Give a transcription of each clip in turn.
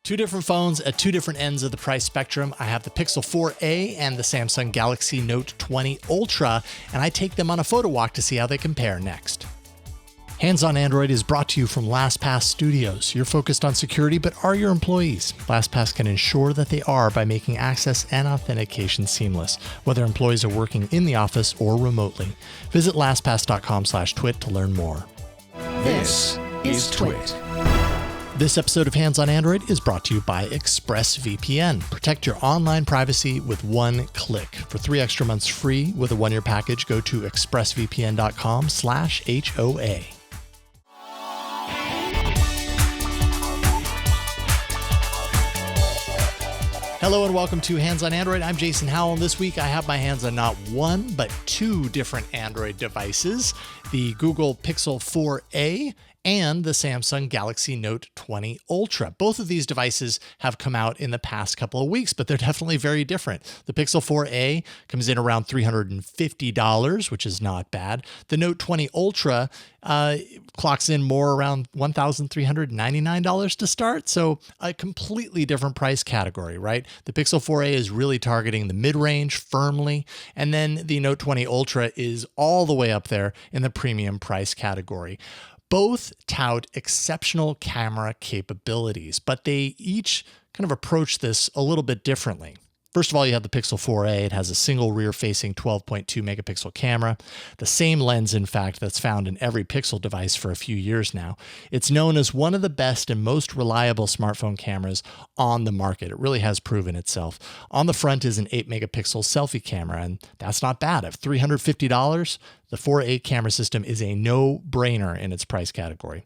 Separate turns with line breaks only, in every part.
Two different phones at two different ends of the price spectrum. I have the Pixel 4a and the Samsung Galaxy Note 20 Ultra, and I take them on a photo walk to see how they compare next. Hands on Android is brought to you from LastPass Studios. You're focused on security, but are your employees? LastPass can ensure that they are by making access and authentication seamless, whether employees are working in the office or remotely. Visit lastpass.com/twit to learn more.
This is TWiT.
This episode of Hands on Android is brought to you by ExpressVPN. Protect your online privacy with one click. For 3 extra months free with a 1-year package, go to expressvpn.com/HOA. Hello and welcome to Hands on Android. I'm Jason Howell, and this week I have my hands on not one, but two different Android devices, the Google Pixel 4a and the Samsung Galaxy Note 20 Ultra. Both of these devices have come out in the past couple of weeks, but they're definitely very different. The Pixel 4a comes in around $350, which is not bad. The Note 20 Ultra clocks in more around $1,399 to start. So a completely different price category, right? The Pixel 4a is really targeting the mid-range firmly, and then the Note 20 Ultra is all the way up there in the premium price category. Both tout exceptional camera capabilities, but they each kind of approach this a little bit differently. First of all, you have the Pixel 4a. It has a single rear-facing 12.2 megapixel camera, the same lens, in fact, that's found in every Pixel device for a few years now. It's known as one of the best and most reliable smartphone cameras on the market. It really has proven itself. On the front is an 8 megapixel selfie camera, and that's not bad. At $350, the 4a camera system is a no-brainer in its price category.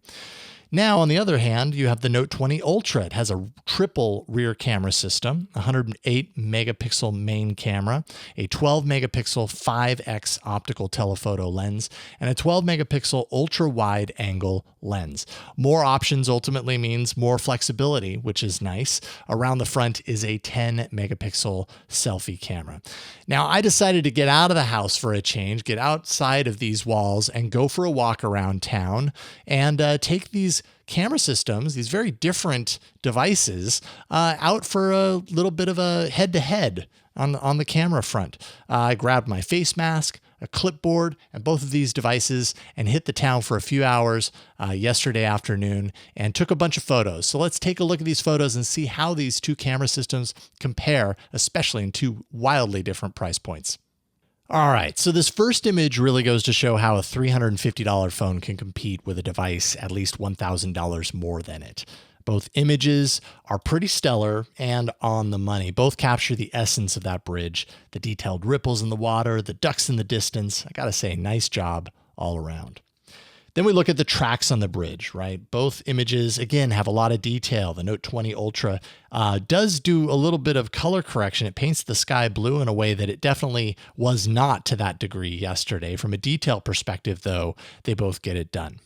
Now, on the other hand, you have the Note 20 Ultra. It has a triple rear camera system, 108 megapixel main camera, a 12 megapixel 5x optical telephoto lens, and a 12 megapixel ultra wide angle lens. More options ultimately means more flexibility, which is nice. Around the front is a 10 megapixel selfie camera. Now, I decided to get out of the house for a change, get outside of these walls and go for a walk around town and take these camera systems, these very different devices, out for a little bit of a head-to-head on the camera front. I grabbed my face mask, a clipboard, and both of these devices and hit the town for a few hours yesterday afternoon and took a bunch of photos. So let's take a look at these photos and see how these two camera systems compare, especially in two wildly different price points. All right, so this first image really goes to show how a $350 phone can compete with a device at least $1,000 more than it. Both images are pretty stellar and on the money. Both capture the essence of that bridge, the detailed ripples in the water, the ducks in the distance. I gotta say, nice job all around. Then we look at the tracks on the bridge, right? Both images, again, have a lot of detail. The Note 20 Ultra does do a little bit of color correction. It paints the sky blue in a way that it definitely was not to that degree yesterday. From a detail perspective, though, they both get it done.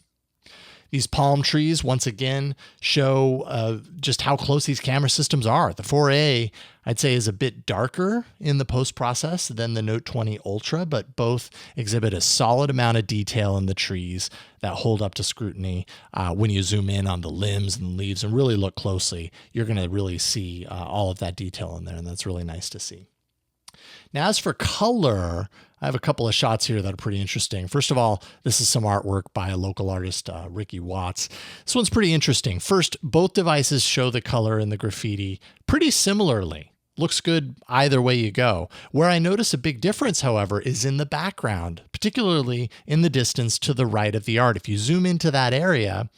These palm trees, once again, show just how close these camera systems are. The 4a, I'd say, is a bit darker in the post-process than the Note 20 Ultra, but both exhibit a solid amount of detail in the trees that hold up to scrutiny. When you zoom in on the limbs and leaves and really look closely, you're going to really see all of that detail in there, and that's really nice to see. Now, as for color, I have a couple of shots here that are pretty interesting. First of all, this is some artwork by a local artist, Ricky Watts. This one's pretty interesting. First, both devices show the color in the graffiti pretty similarly. Looks good either way you go. Where I notice a big difference, however, is in the background, particularly in the distance to the right of the art. If you zoom into that area,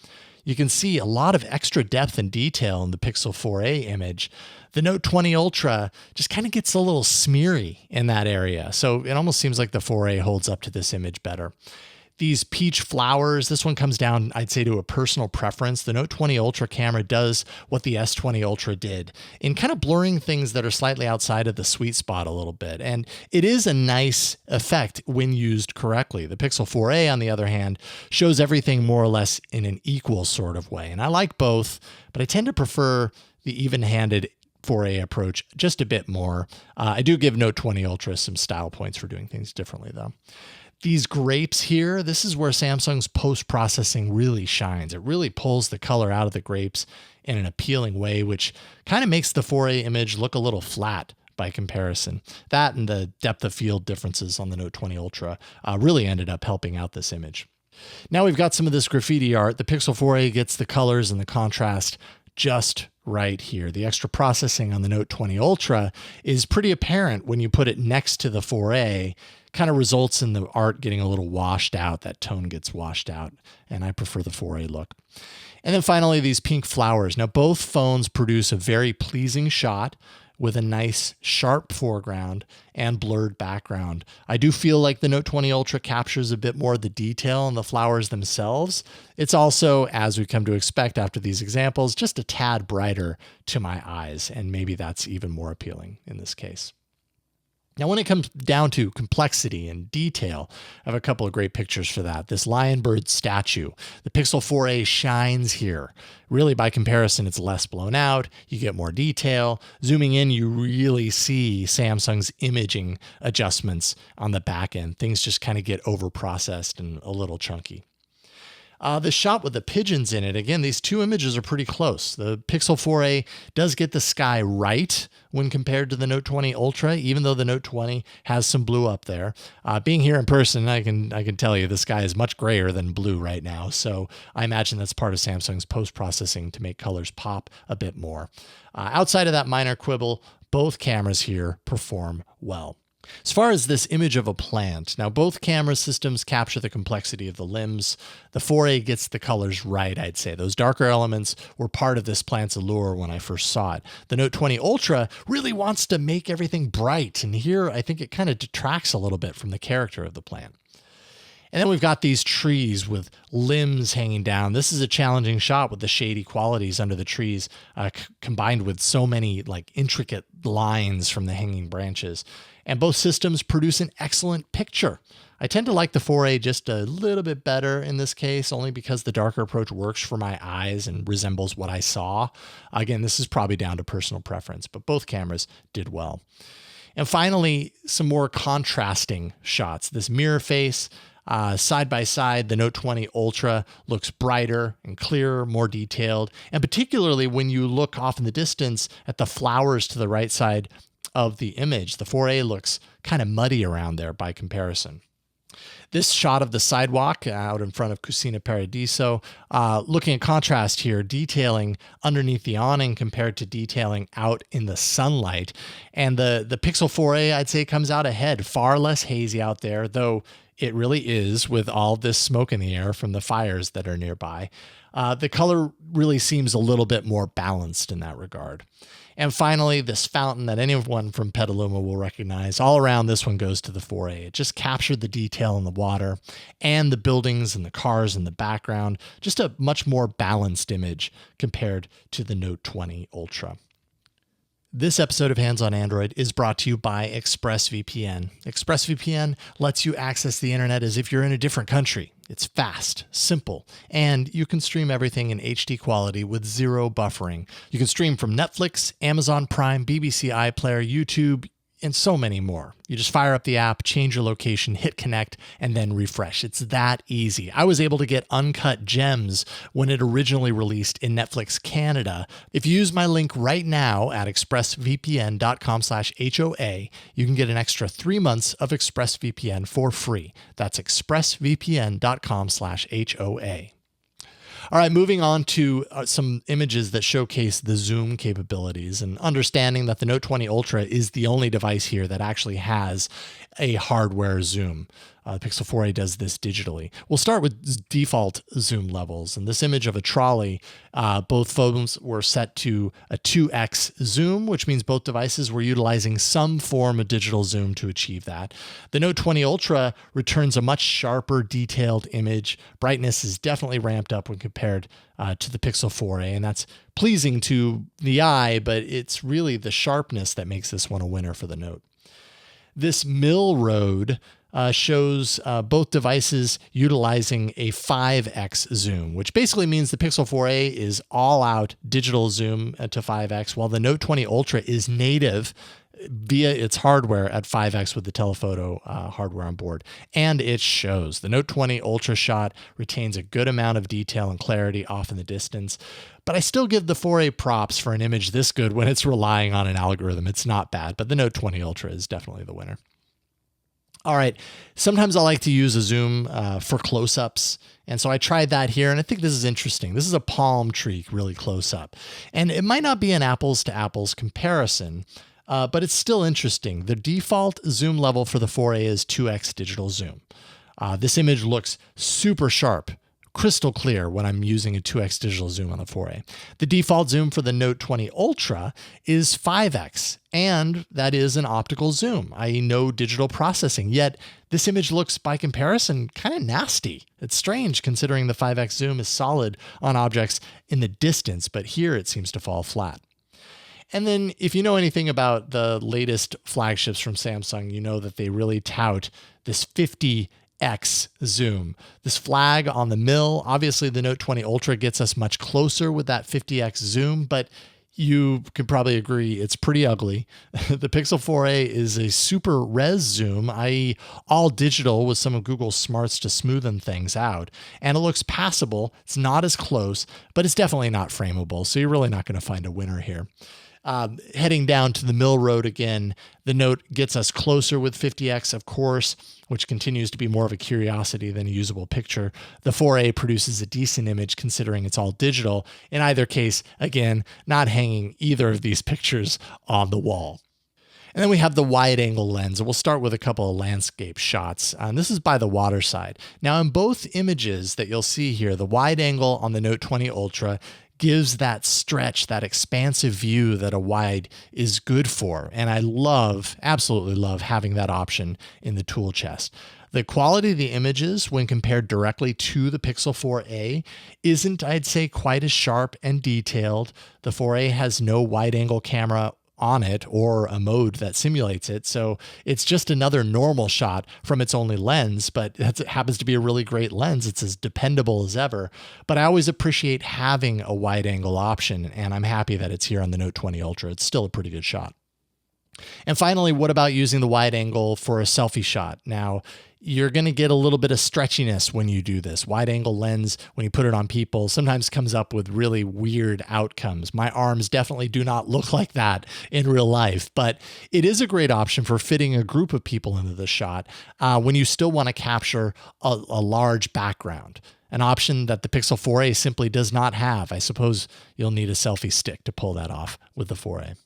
you can see a lot of extra depth and detail in the Pixel 4a image. The Note 20 Ultra just kind of gets a little smeary in that area. So it almost seems like the 4a holds up to this image better. These peach flowers, this one comes down, I'd say, to a personal preference. The Note 20 Ultra camera does what the S20 Ultra did in kind of blurring things that are slightly outside of the sweet spot a little bit. And it is a nice effect when used correctly. The Pixel 4a, on the other hand, shows everything more or less in an equal sort of way. And I like both, but I tend to prefer the even-handed 4a approach just a bit more. I do give Note 20 Ultra some style points for doing things differently, though. These grapes here, this is where Samsung's post-processing really shines. It really pulls the color out of the grapes in an appealing way, which kind of makes the 4A image look a little flat by comparison. That and the depth of field differences on the Note 20 Ultra really ended up helping out this image. Now we've got some of this graffiti art. The Pixel 4a gets the colors and the contrast just right here. The extra processing on the Note 20 Ultra is pretty apparent when you put it next to the 4a. Kind of results in the art getting a little washed out. That tone gets washed out, and I prefer the 4a look. And then finally, these pink flowers. Now, both phones produce a very pleasing shot with a nice sharp foreground and blurred background. I do feel like the Note 20 Ultra captures a bit more of the detail in the flowers themselves. It's also, as we come to expect after these examples, just a tad brighter to my eyes, and maybe that's even more appealing in this case. Now, when it comes down to complexity and detail, I have a couple of great pictures for that. This lion bird statue, the Pixel 4a shines here. Really, by comparison, it's less blown out. You get more detail. Zooming in, you really see Samsung's imaging adjustments on the back end. Things just kind of get overprocessed and a little chunky. The shot with the pigeons in it, again, these two images are pretty close. The Pixel 4a does get the sky right when compared to the Note 20 Ultra, even though the Note 20 has some blue up there. Being here in person, I can tell you the sky is much grayer than blue right now. So I imagine that's part of Samsung's post-processing to make colors pop a bit more. Outside of that minor quibble, both cameras here perform well. As far as this image of a plant, now both camera systems capture the complexity of the limbs. The 4a gets the colors right, I'd say. Those darker elements were part of this plant's allure when I first saw it. The Note 20 Ultra really wants to make everything bright, and here I think it kind of detracts a little bit from the character of the plant. And then we've got these trees with limbs hanging down. This is a challenging shot with the shady qualities under the trees, combined with so many intricate lines from the hanging branches. And both systems produce an excellent picture. I tend to like the 4a just a little bit better in this case, only because the darker approach works for my eyes and resembles what I saw. Again, this is probably down to personal preference, but both cameras did well. And finally, some more contrasting shots. This mirror face, side by side, the Note 20 Ultra looks brighter and clearer, more detailed. And particularly when you look off in the distance at the flowers to the right side of the image, the 4a looks kind of muddy around there by comparison. This shot of the sidewalk out in front of Cucina Paradiso, looking at contrast here, detailing underneath the awning compared to detailing out in the sunlight. And the Pixel 4a, I'd say, comes out ahead, far less hazy out there, though it really is with all this smoke in the air from the fires that are nearby. The color really seems a little bit more balanced in that regard. And finally, this fountain that anyone from Petaluma will recognize, all around this one goes to the 4a. It just captured the detail in the water and the buildings and the cars in the background. Just a much more balanced image compared to the Note 20 Ultra. This episode of Hands on Android is brought to you by ExpressVPN. ExpressVPN lets you access the internet as if you're in a different country. It's fast, simple, and you can stream everything in HD quality with zero buffering. You can stream from Netflix, Amazon Prime, BBC iPlayer, YouTube, and so many more. You just fire up the app, change your location, hit connect, and then refresh. It's that easy. I was able to get Uncut Gems when it originally released in Netflix Canada. If you use my link right now at expressvpn.com/HOA, you can get an extra 3 months of ExpressVPN for free. That's expressvpn.com/HOA. All right, moving on to some images that showcase the zoom capabilities, and understanding that the Note 20 Ultra is the only device here that actually has a hardware zoom. The Pixel 4a does this digitally. We'll start with default zoom levels. And this image of a trolley, both phones were set to a 2x zoom, which means both devices were utilizing some form of digital zoom to achieve that. The Note 20 Ultra returns a much sharper, detailed image. Brightness is definitely ramped up when compared to the Pixel 4a, and that's pleasing to the eye, but it's really the sharpness that makes this one a winner for the Note. This mill road shows both devices utilizing a 5x zoom, which basically means the Pixel 4a is all out digital zoom to 5x, while the Note 20 Ultra is native via its hardware at 5x with the telephoto hardware on board. And it shows. The Note 20 Ultra shot retains a good amount of detail and clarity off in the distance, but I still give the 4A props for an image this good when it's relying on an algorithm. It's not bad, but the Note 20 Ultra is definitely the winner. All right, sometimes I like to use a zoom for close-ups, and so I tried that here, and I think this is interesting. This is a palm tree really close up, and it might not be an apples-to-apples comparison, but it's still interesting. The default zoom level for the 4A is 2x digital zoom. This image looks super sharp, crystal clear when I'm using a 2x digital zoom on the 4A. The default zoom for the Note 20 Ultra is 5x, and that is an optical zoom, i.e. no digital processing. Yet this image looks, by comparison, kind of nasty. It's strange considering the 5x zoom is solid on objects in the distance, but here it seems to fall flat. And then if you know anything about the latest flagships from Samsung, you know that they really tout this 50x zoom. This flag on the mill, obviously the Note 20 Ultra gets us much closer with that 50x zoom, but you could probably agree it's pretty ugly. The Pixel 4a is a super res zoom, i.e. all digital with some of Google's smarts to smoothen things out. And it looks passable. It's not as close, but it's definitely not frameable. So you're really not going to find a winner here. Heading down to the mill road again, the Note gets us closer with 50x, of course, which continues to be more of a curiosity than a usable picture. The 4A produces a decent image considering it's all digital. In either case, again, not hanging either of these pictures on the wall. And then we have the wide angle lens. We'll start with a couple of landscape shots. And this is by the water side. Now in both images that you'll see here, the wide angle on the Note 20 Ultra gives that stretch, that expansive view that a wide is good for. And I absolutely love having that option in the tool chest. The quality of the images when compared directly to the Pixel 4a isn't, I'd say, quite as sharp and detailed. The 4a has no wide angle camera on it or a mode that simulates it. So it's just another normal shot from its only lens, but it happens to be a really great lens. It's as dependable as ever, but I always appreciate having a wide angle option, and I'm happy that it's here on the Note 20 Ultra. It's still a pretty good shot. And finally, what about using the wide angle for a selfie shot? Now, you're going to get a little bit of stretchiness when you do this. Wide angle lens, when you put it on people, sometimes comes up with really weird outcomes. My arms definitely do not look like that in real life, but it is a great option for fitting a group of people into the shot when you still want to capture a large background. An option that the Pixel 4a simply does not have. I suppose you'll need a selfie stick to pull that off with the 4a.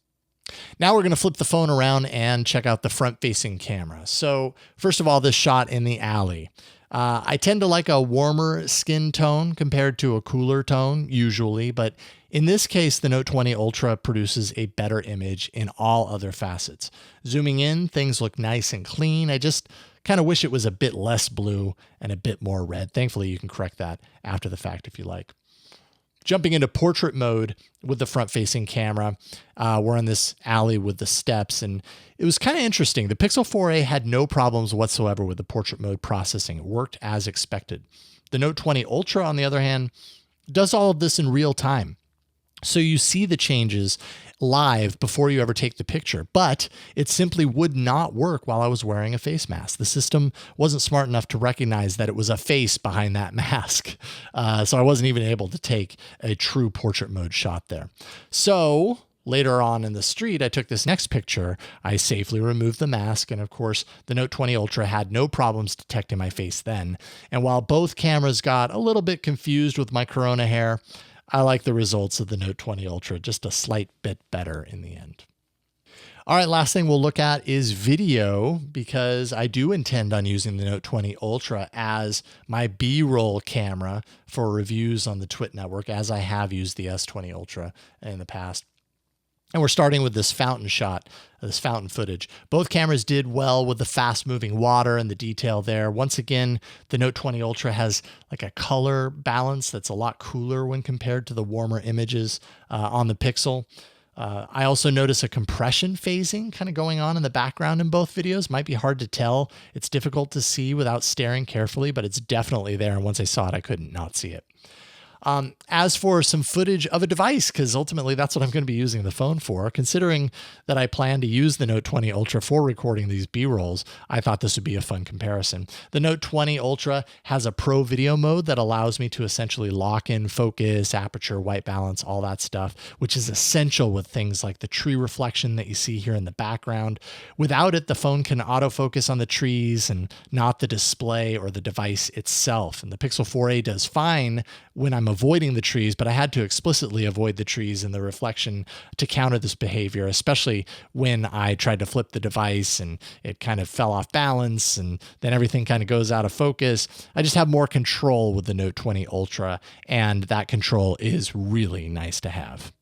Now we're going to flip the phone around and check out the front-facing camera. So first of all, this shot in the alley. I tend to like a warmer skin tone compared to a cooler tone usually, but in this case, the Note 20 Ultra produces a better image in all other facets. Zooming in, things look nice and clean. I just kind of wish it was a bit less blue and a bit more red. Thankfully, you can correct that after the fact if you like. Jumping into portrait mode with the front-facing camera, we're in this alley with the steps, and it was kind of interesting. The Pixel 4a had no problems whatsoever with the portrait mode processing. It worked as expected. The Note 20 Ultra, on the other hand, does all of this in real time. So you see the changes live before you ever take the picture, but it simply would not work while I was wearing a face mask. The system wasn't smart enough to recognize that it was a face behind that mask. So I wasn't even able to take a true portrait mode shot there. So later on in the street, I took this next picture. I safely removed the mask, and of course, the Note 20 Ultra had no problems detecting my face then. And while both cameras got a little bit confused with my corona hair, I like the results of the Note 20 Ultra just a slight bit better in the end. All right, last thing we'll look at is video, because I do intend on using the Note 20 Ultra as my B-roll camera for reviews on the TWiT network, as I have used the S20 Ultra in the past. And we're starting with this fountain shot, this fountain footage. Both cameras did well with the fast-moving water and the detail there. Once again, the Note 20 Ultra has like a color balance that's a lot cooler when compared to the warmer images on the Pixel. I also notice a compression phasing kind of going on in the background in both videos. Might be hard to tell. It's difficult to see without staring carefully, but it's definitely there. And once I saw it, I couldn't not see it. As for some footage of a device, because ultimately that's what I'm going to be using the phone for, considering that I plan to use the Note 20 Ultra for recording these B-rolls, I thought this would be a fun comparison. The Note 20 Ultra has a pro video mode that allows me to essentially lock in focus, aperture, white balance, all that stuff, which is essential with things like the tree reflection that you see here in the background. Without it, the phone can autofocus on the trees and not the display or the device itself. And the Pixel 4a does fine when I'm avoiding the trees, but I had to explicitly avoid the trees and the reflection to counter this behavior, especially when I tried to flip the device and it kind of fell off balance and then everything kind of goes out of focus. I just have more control with the Note 20 Ultra, and that control is really nice to have.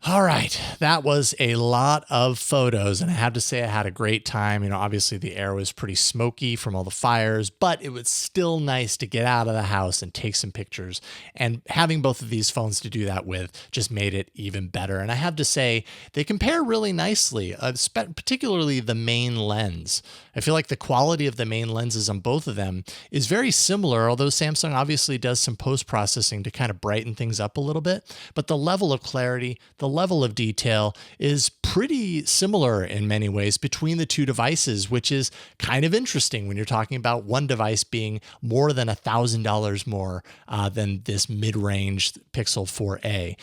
All right, that was a lot of photos, and I have to say I had a great time. You know, obviously the air was pretty smoky from all the fires, but it was still nice to get out of the house and take some pictures. And having both of these phones to do that with just made it even better. And I have to say they compare really nicely, particularly the main lens. I feel like the quality of the main lenses on both of them is very similar, although Samsung obviously does some post-processing to kind of brighten things up a little bit. But the level of clarity, the level of detail is pretty similar in many ways between the two devices, which is kind of interesting when you're talking about one device being more than $1,000 more than this mid-range Pixel 4a.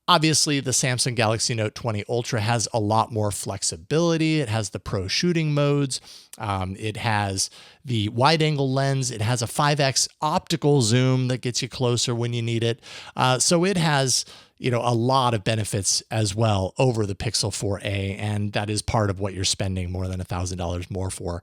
Obviously, the Samsung Galaxy Note 20 Ultra has a lot more flexibility. It has the pro shooting modes. It has the wide-angle lens. It has a 5x optical zoom that gets you closer when you need it. So it has, you know, a lot of benefits as well over the Pixel 4a, and that is part of what you're spending more than $1,000 more for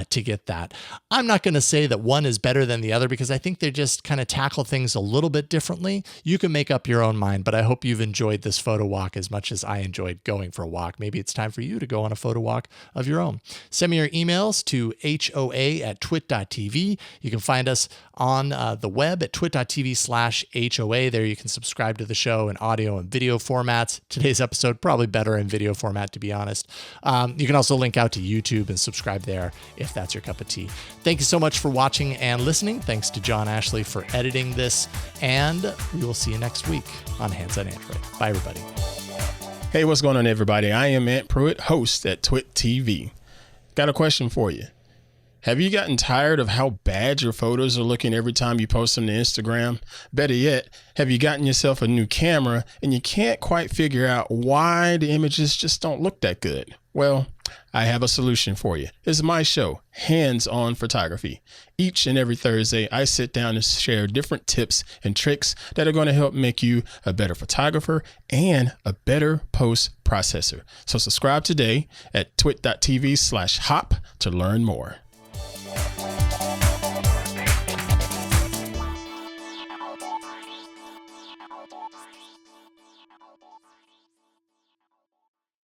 to get that. I'm not going to say that one is better than the other because I think they just kind of tackle things a little bit differently. You can make up your own mind, but I hope you've enjoyed this photo walk as much as I enjoyed going for a walk. Maybe it's time for you to go on a photo walk of your own. Send me your emails to hoa@twit.tv. You can find us on the web at twit.tv/HOA. There you can subscribe to the show in audio and video formats. Today's episode probably better in video format, to be honest. You can also link out to YouTube and subscribe there if that's your cup of tea. Thank you so much for watching and listening. Thanks to John Ashley for editing this, and we will see you next week on Hands on Android. Bye, everybody.
Hey, what's going on, everybody? I am Ant Pruitt, host at TWiT TV. Got a question for you. Have you gotten tired of how bad your photos are looking every time you post them to Instagram? Better yet, have you gotten yourself a new camera and you can't quite figure out why the images just don't look that good? Well, I have a solution for you. It's my show, Hands on Photography. Each and every Thursday, I sit down and share different tips and tricks that are going to help make you a better photographer and a better post processor. So subscribe today at twit.tv/hop to learn more.